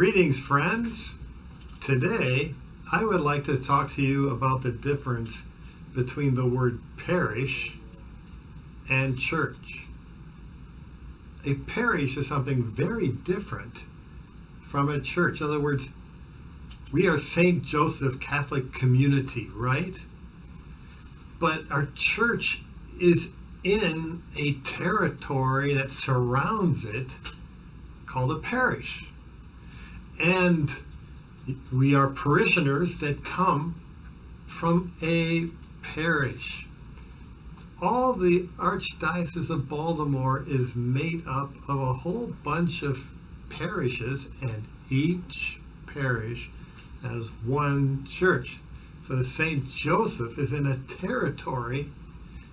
Greetings, friends. Today, I would like to talk to you about the difference between the word parish and church. A parish is something very different from a church. In other words, we are St. Joseph Catholic community, right? But our church is in a territory that surrounds it called a parish. And we are parishioners that come from a parish. All the Archdiocese of Baltimore is made up of a whole bunch of parishes, and each parish has one church. So St. Joseph is in a territory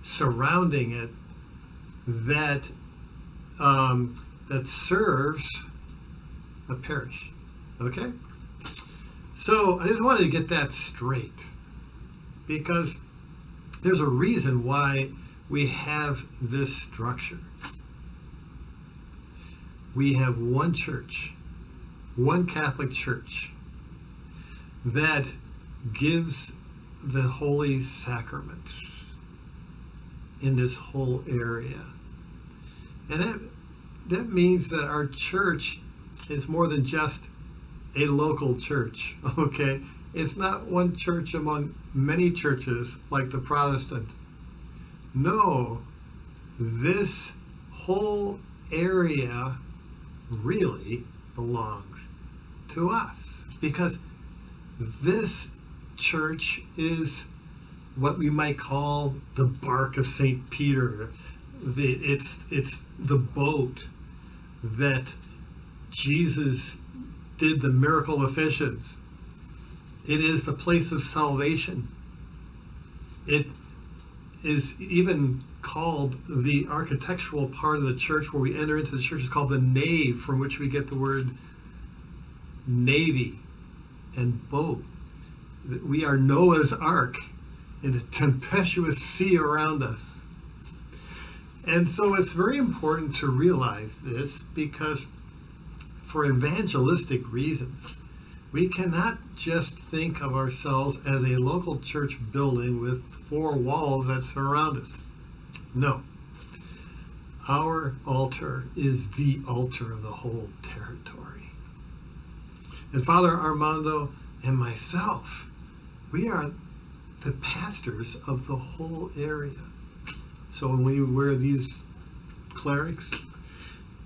surrounding it that serves a parish. Okay? So I just wanted to get that straight, because there's a reason why we have this structure. We have one church, one Catholic Church, that gives the holy sacraments in this whole area. And that means that our church is more than just a local church, okay? It's not one church among many churches like the Protestant. No, this whole area really belongs to us, because this church is what we might call the bark of St. Peter. It's the boat that Jesus did the miracle of fishes. It is the place of salvation. It is even called the architectural part of the church where we enter into the church is called the nave, from which we get the word navy and boat. We are Noah's Ark in the tempestuous sea around us. And so it's very important to realize this, because for evangelistic reasons, we cannot just think of ourselves as a local church building with four walls that surround us. No. Our altar is the altar of the whole territory. And Father Armando and myself, we are the pastors of the whole area. So when we wear these clerics,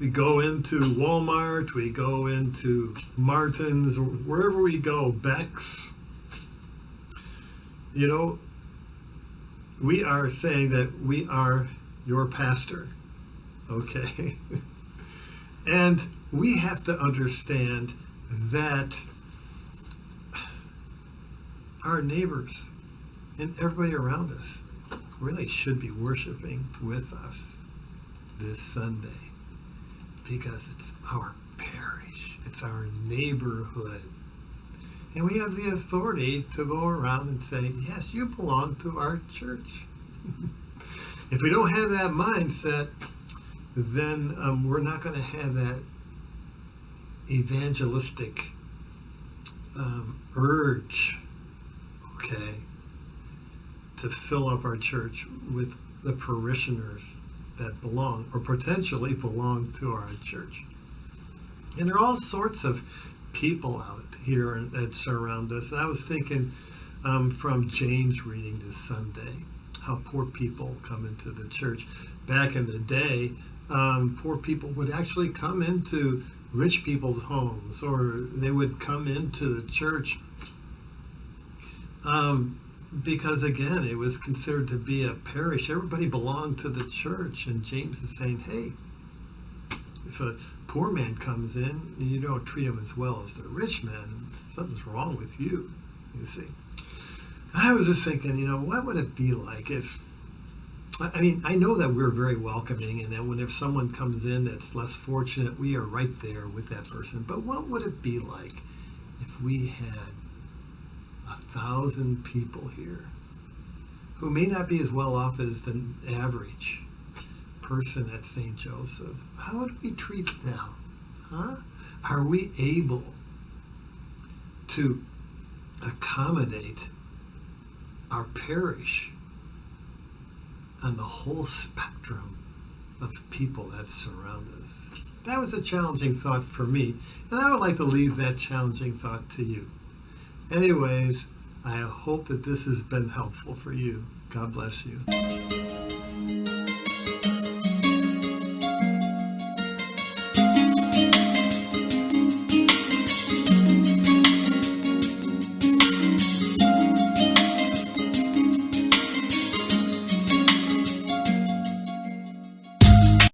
we go into Walmart, we go into Martin's, or wherever we go, Beck's. You know, we are saying that we are your pastor, okay? And we have to understand that our neighbors and everybody around us really should be worshiping with us this Sunday, because it's our parish, it's our neighborhood. And we have the authority to go around and say, yes, you belong to our church. If we don't have that mindset, then we're not going to have that evangelistic urge, okay, to fill up our church with the parishioners that belong or potentially belong to our church. And there are all sorts of people out here that surround us. And I was thinking from James reading this Sunday, how poor people come into the church. Back in the day, poor people would actually come into rich people's homes, or they would come into the church because, again, it was considered to be a parish. Everybody belonged to the church. And James is saying, hey, if a poor man comes in and you don't treat him as well as the rich man, something's wrong with you, you see. And I was just thinking, what would it be like if, I know that we're very welcoming, and that if someone comes in that's less fortunate, we are right there with that person. But what would it be like if we had 1,000 people here who may not be as well off as the average person at St. Joseph? How would we treat them? Huh? Are we able to accommodate our parish and the whole spectrum of people that surround us. That was a challenging thought for me, and I would like to leave that challenging thought to you. Anyways, I hope that this has been helpful for you. God bless you.